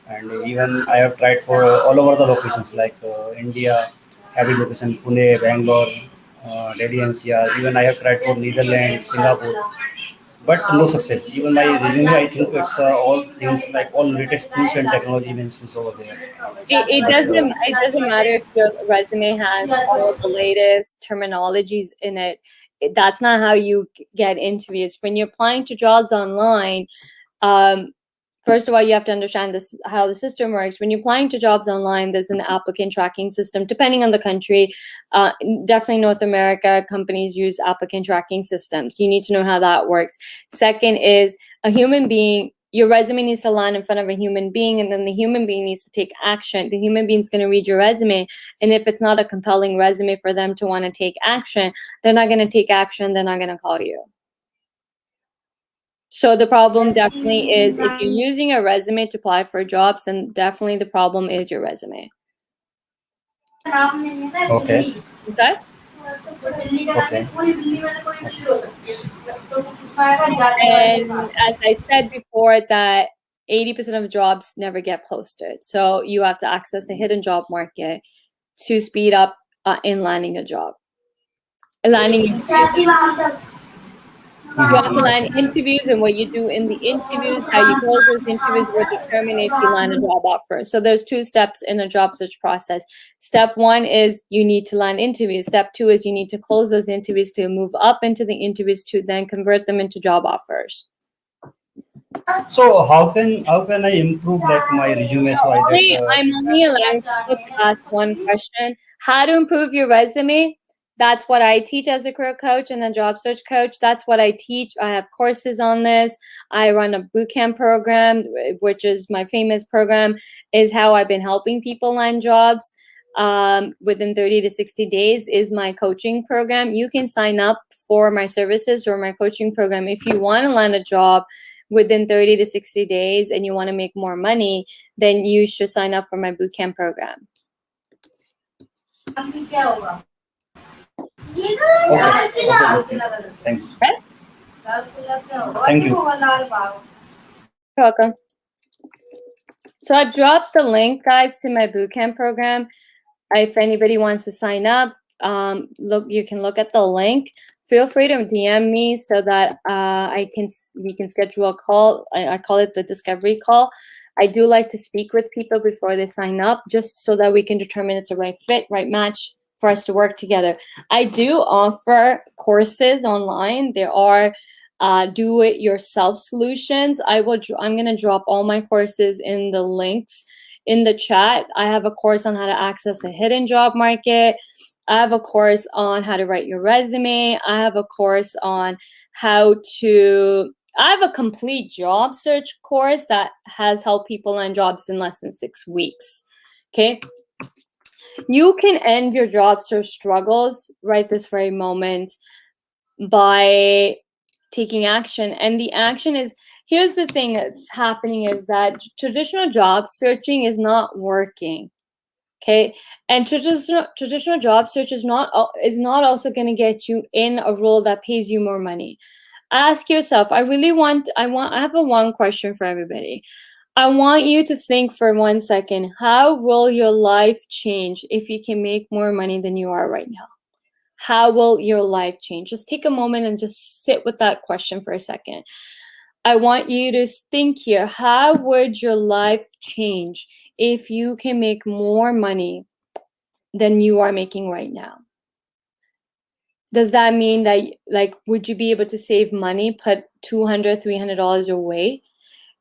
and even I have tried for all over the locations like India, every location, Pune, Bangalore, Delhi NCR. Even I have tried for Netherlands, Singapore, but no success. Even my resume, I think it's all things like all latest tools and technology mentions over there. It But doesn't matter if your resume has all the latest terminologies in it. That's not how you get interviews. When you're applying to jobs online, first of all, you have to understand this how the system works. When you're applying to jobs online, there's an applicant tracking system. Depending on the country, definitely North America, companies use applicant tracking systems. You need to know how that works. Second is a human being. Your resume needs to land in front of a human being, and then the human being needs to take action. The human being's going to read your resume, and if it's not a compelling resume for them to want to take action, they're not going to take action. They're not going to call you. So the problem definitely is if you're using a resume to apply for jobs, then definitely the problem is your resume. okay, Okay? okay, And as I said before, that 80% of jobs never get posted. So you have to access the hidden job market to speed up in landing a job. Landing interviews. You have to land interviews, and what you do in the interviews, how you close those interviews will determine if you land a job offer. So there's 2 steps in a job search process. Step 1 is you need to land interviews. Step 2 is you need to close those interviews to move up into the interviews to then convert them into job offers. So how can I improve like my resume so I get I'm only allowed to ask one question. How to improve your resume? That's what I teach as a career coach and a job search coach. That's what I teach. I have courses on this. I run a bootcamp program, which is my famous program, is how I've been helping people land jobs within 30 to 60 days is my coaching program. You can sign up for my services or my coaching program if you want to land a job within 30 to 60 days and you want to make more money, then you should sign up for my bootcamp program. Okay. Okay. Thanks. Okay? Thank you. You're welcome. So I've dropped the link, guys, to my bootcamp program. If anybody wants to sign up, look, you can look at the link. Feel free to DM me so that we can schedule a call. I call it the discovery call. I do like to speak with people before they sign up, just so that we can determine it's a right fit, right match for us to work together. I do offer courses online. There are do-it-yourself solutions. I'm going to drop all my courses in the links in the chat. I have a course on how to access a hidden job market. I have a course on how to write your resume. I have a course on I have a complete job search course that has helped people land jobs in less than 6 weeks. Okay. You can end your job search struggles right this very moment by taking action. And the action is, here's the thing that's happening, is that traditional job searching is not working. Okay, and traditional job search is not also going to get you in a role that pays you more money. Ask yourself, I have one question for everybody. I want you to think for 1 second, how will your life change if you can make more money than you are right now? How will your life change? Just take a moment and just sit with that question for a second. I want you to think here, how would your life change if you can make more money than you are making right now? Does that mean that, like, would you be able to save money, put $200, $300 away?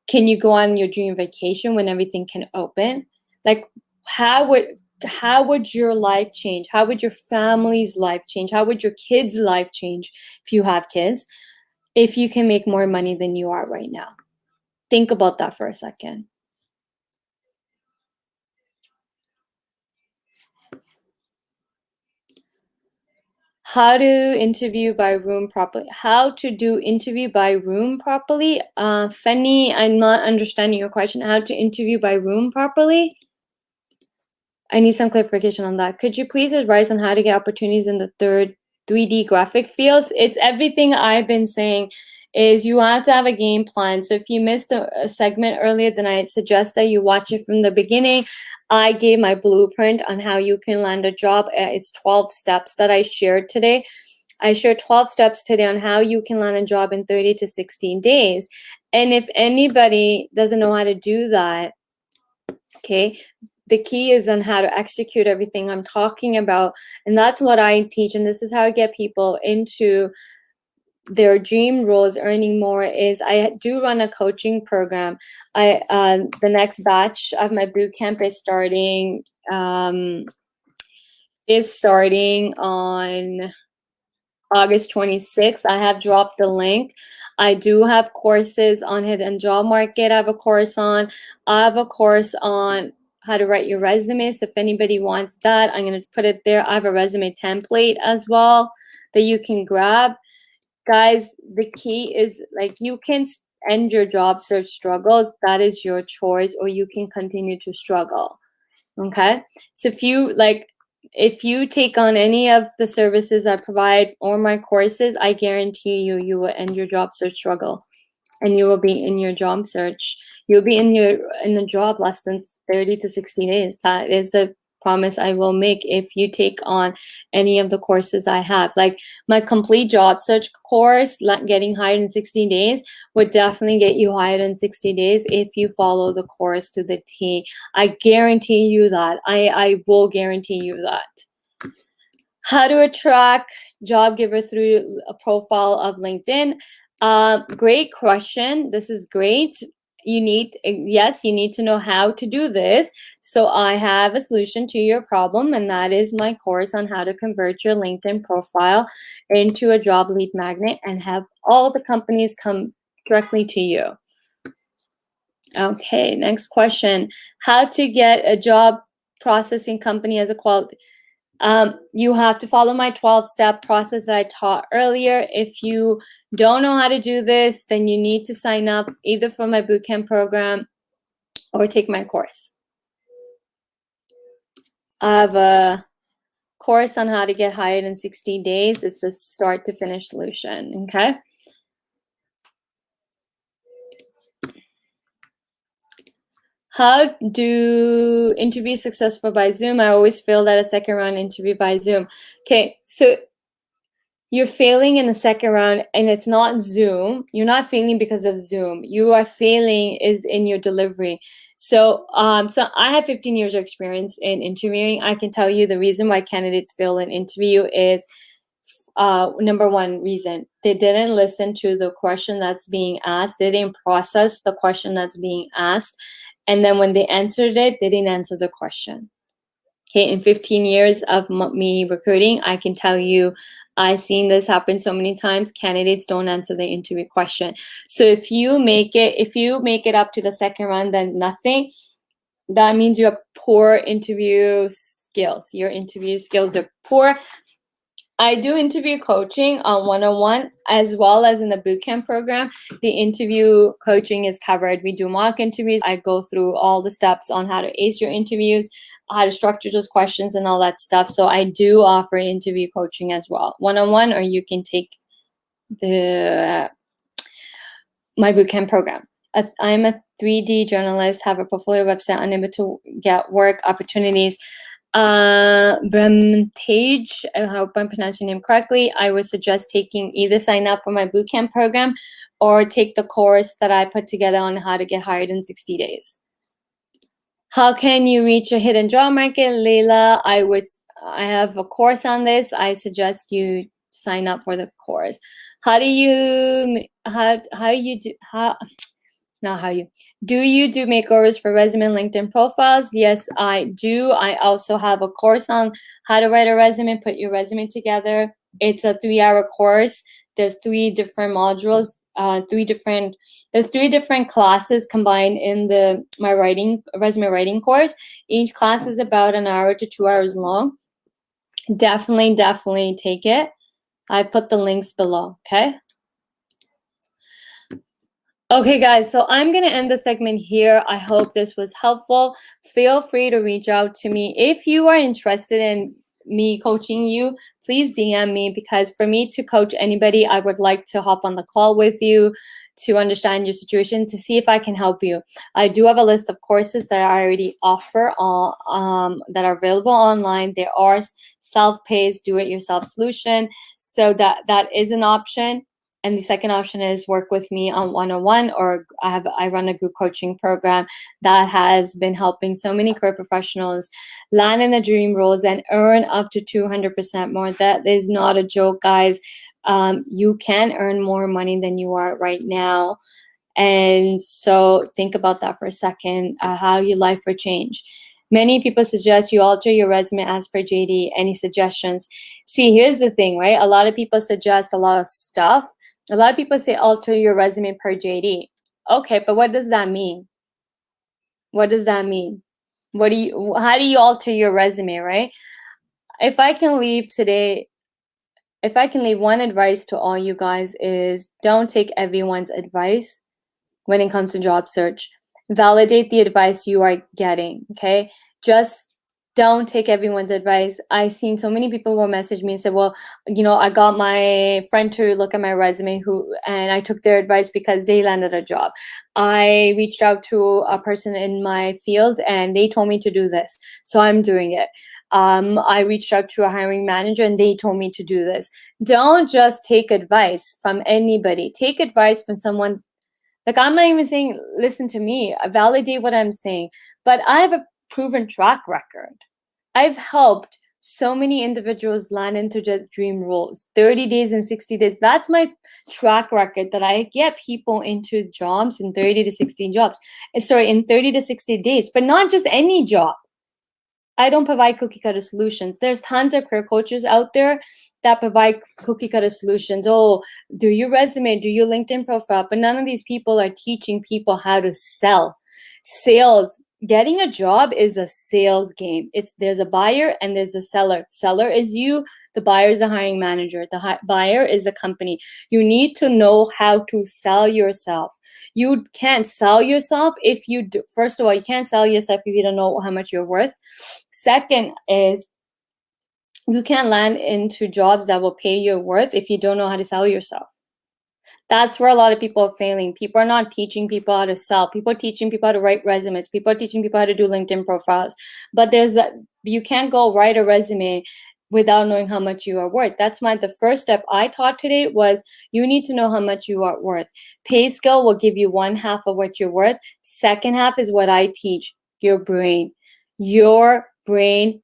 Can you go on your dream vacation when everything can open? Like, how would your life change? How would your family's life change? How would your kids' life change if you have kids, if you can make more money than you are right now? Think about that for a second. How to interview by room properly. How to do interview by room properly. Fenny, I'm not understanding your question. How to interview by room properly? I need some clarification on that. Could you please advise on how to get opportunities in the 3D graphic fields? It's everything I've been saying. Is you have to have a game plan. So if you missed a segment earlier, then I suggest that you watch it from the beginning. I gave my blueprint on how you can land a job. It's 12 steps that I shared today. I shared 12 steps today on how you can land a job in 30 to 16 days. And if anybody doesn't know how to do that, okay, the key is on how to execute everything I'm talking about. And that's what I teach. And this is how I get people into their dream roles, earning more. Is I do run a coaching program. The next batch of my boot camp is starting on August 26th. I have dropped the link. I do have courses on hidden job market. I have a course on how to write your resume. So if anybody wants that, I'm going to put it there. I have a resume template as well that you can grab. Guys, the key is, like, you can end your job search struggles. That is your choice, or you can continue to struggle. Okay. So if you take on any of the services I provide or my courses, I guarantee you will end your job search struggle, and you will be in your job search. You'll be in a job less than 30 to 60 days. That is a promise I will make if you take on any of the courses I have. Like my complete job search course, getting hired in 60 days, would definitely get you hired in 60 days if you follow the course to the T. I guarantee you that. I will guarantee you that. How to attract job giver through a profile of LinkedIn. Great question. This is great. You need to know how to do this. So I have a solution to your problem, and that is my course on how to convert your LinkedIn profile into a job lead magnet and have all the companies come directly to you. Okay, next question. How to get a job processing company as a quality. You have to follow my 12-step process that I taught earlier. If you don't know how to do this, then you need to sign up either for my bootcamp program or take my course. I have a course on how to get hired in 60 days. It's a start to finish solution, okay? How do interviews successful by Zoom? I always fail at a second round interview by Zoom. Okay, so you're failing in the second round and it's not Zoom. You're not failing because of Zoom. You are failing is in your delivery. So I have 15 years of experience in interviewing. I can tell you the reason why candidates fail in interview is number one reason, they didn't listen to the question that's being asked. They didn't process the question that's being asked. And then when they answered it, they didn't answer the question. Okay, in 15 years of me recruiting, I can tell you I've seen this happen so many times. Candidates don't answer the interview question. So if you make it up to the second round, then nothing, that means you have poor interview skills. Your interview skills are poor. I do interview coaching on one-on-one as well as in the bootcamp program. The interview coaching is covered. We do mock interviews. I go through all the steps on how to ace your interviews, how to structure those questions and all that stuff. So I do offer interview coaching as well, one-on-one, or you can take my bootcamp program. I'm a 3D journalist, have a portfolio website, unable to get work opportunities. Brahmtage, I hope I'm pronouncing your name correctly. I would suggest either sign up for my bootcamp program or take the course that I put together on how to get hired in 60 days. How can you reach a hidden job market, Leila? I have a course on this. I suggest you sign up for the course. Do you do makeovers for resume and LinkedIn profiles? Yes, I do. I also have a course on how to write a resume, put your resume together. It's a 3-hour course. There's 3 different modules, there's 3 different classes combined in my resume writing course. Each class is about 1 hour to 2 hours long. Definitely take it. I put the links below, okay? Okay, guys, so I'm going to end the segment here. I hope this was helpful. Feel free to reach out to me. If you are interested in me coaching you, please DM me, because for me to coach anybody, I would like to hop on the call with you to understand your situation, to see if I can help you. I do have a list of courses that I already offer that are available online. There are self-paced, do-it-yourself solution. So that is an option. And the second option is work with me on one-on-one, or I run a group coaching program that has been helping so many career professionals land in the dream roles and earn up to 200% more. That is not a joke, guys. You can earn more money than you are right now. And so think about that for a second, how your life will change. Many people suggest you alter your resume as per JD. Any suggestions? See, here's the thing, right? A lot of people suggest a lot of stuff. A lot of people say alter your resume per JD. Okay, but what does that mean? What does that mean? How do you alter your resume, right? If I can leave one advice to all you guys, is don't take everyone's advice when it comes to job search. Validate the advice you are getting, okay? Just don't take everyone's advice. I've seen so many people will message me and say, well, I got my friend to look at my resume and I took their advice because they landed a job. I reached out to a person in my field and they told me to do this, so I'm doing it. I reached out to a hiring manager and they told me to do this. Don't just take advice from anybody. Take advice from someone. Like, I'm not even saying listen to me, validate what I'm saying, but I have a proven track record. I've helped so many individuals land into their dream roles, 30 days and 60 days. That's my track record, that I get people into jobs in 30 to 60 days, but not just any job. I don't provide cookie cutter solutions. There's tons of career coaches out there that provide cookie cutter solutions. Oh, do your resume, do your LinkedIn profile, but none of these people are teaching people how to sell. Sales, getting a job is a sales game. There's a buyer and there's a seller. Seller is you, the buyer is the hiring manager, the buyer is the company. You need to know how to sell yourself. You can't sell yourself if you do. First of all, you can't sell yourself if you don't know how much you're worth. Second is, You can't land into jobs that will pay your worth if you don't know how to sell yourself. That's where a lot of people are failing. People are not teaching people how to sell. People are teaching people how to write resumes. People are teaching people how to do LinkedIn profiles. But you can't go write a resume without knowing how much you are worth. That's why the first step I taught today was you need to know how much you are worth. Pay scale will give you 1/2 of what you're worth. Second half is what I teach, your brain. Your brain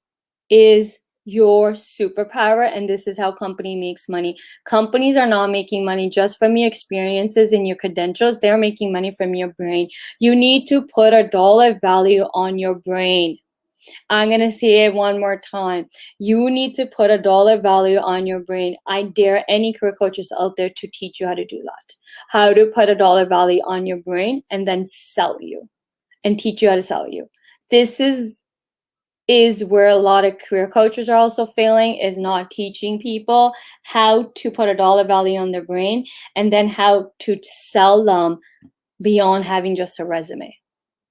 is your superpower, and this is how company makes money. Companies are not making money just from your experiences and your credentials. They're making money from your brain. You need to put a dollar value on your brain. I'm going to say it one more time. You need to put a dollar value on your brain. I dare any career coaches out there to teach you how to do that. How to put a dollar value on your brain and then sell you and teach you how to sell you. This is where a lot of career coaches are also failing, is not teaching people how to put a dollar value on their brain and then how to sell them beyond having just a resume.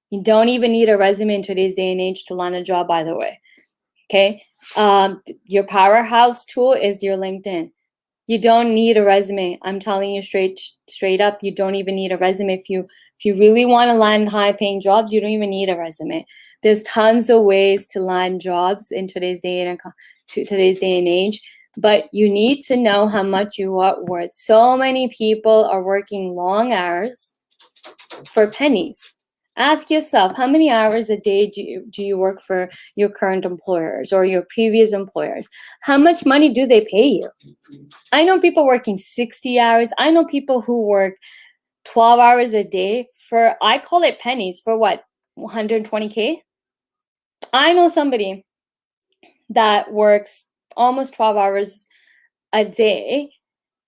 You don't even need a resume in today's day and age to land a job, by the way. Okay. Your powerhouse tool is your LinkedIn. You don't need a resume. I'm telling you straight up, you don't even need a resume. If you really want to land high paying jobs, you don't even need a resume. There's tons of ways to land jobs in today's day and age, but you need to know how much you are worth. So many people are working long hours for pennies. Ask yourself, how many hours a day do you work for your current employers or your previous employers? How much money do they pay you? I know people working 60 hours. I know people who work 12 hours a day for, I call it pennies, for what, 120K? I know somebody that works almost 12 hours a day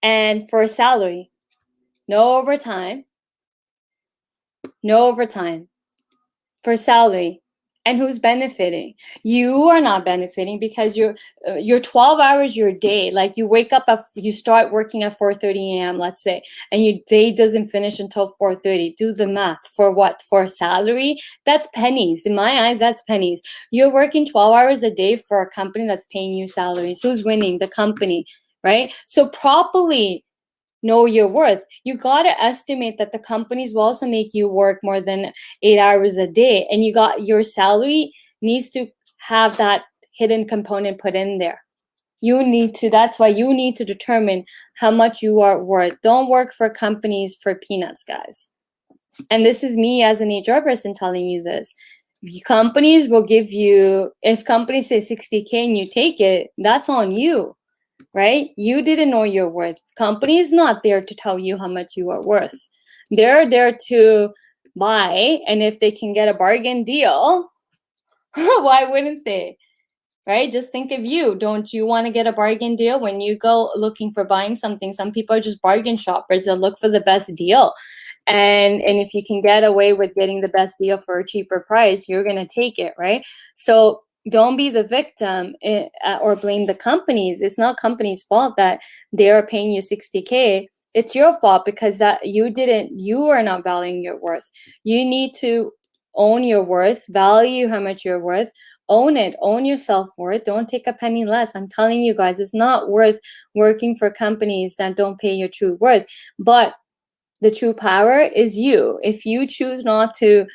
and for a salary, no overtime, for salary. And who's benefiting? You are not benefiting because you're 12 hours your day. Like you wake up, you start working at 4:30 a.m., let's say, and your day doesn't finish until 4:30. Do the math. For what? For a salary? That's pennies. In my eyes, that's pennies. You're working 12 hours a day for a company that's paying you salaries. Who's winning? The company, right? So properly know your worth. You got to estimate that the companies will also make you work more than 8 hours a day, and your salary needs to have that hidden component put in there. That's why you need to determine how much you are worth. Don't work for companies for peanuts, guys. And this is me as an HR person telling you this. Companies will give you, if companies say 60K and you take it, that's on you. Right? You didn't know your worth. Company is not there to tell you how much you are worth. They're there to buy, and if they can get a bargain deal, why wouldn't they? Right? Just think of you. Don't you want to get a bargain deal when you go looking for buying something? Some people are just bargain shoppers. They'll look for the best deal. And if you can get away with getting the best deal for a cheaper price, you're going to take it, right? So don't be the victim or blame the companies. It's not companies' fault that they are paying you 60K. It's your fault because you are not valuing your worth. You need to own your worth, value how much you're worth, own it, own your self-worth. Don't take a penny less. I'm telling you guys, it's not worth working for companies that don't pay your true worth. But the true power is you. If you choose not to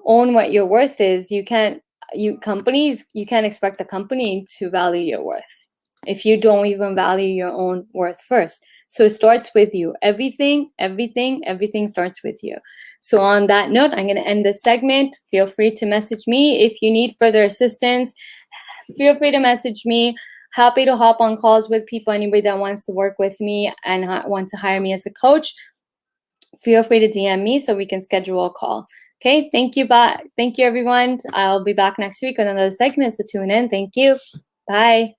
own what your worth is, you can't expect the company to value your worth if you don't even value your own worth first. So it starts with you. Everything starts with you. So on that note, I'm going to end this segment. Feel free to message me if you need further assistance. Feel free to message me. Happy to hop on calls with people. Anybody that wants to work with me and wants to hire me as a coach, feel free to DM me so we can schedule a call. Okay, thank you. Bye. Thank you, everyone. I'll be back next week with another segment, so tune in. Thank you. Bye.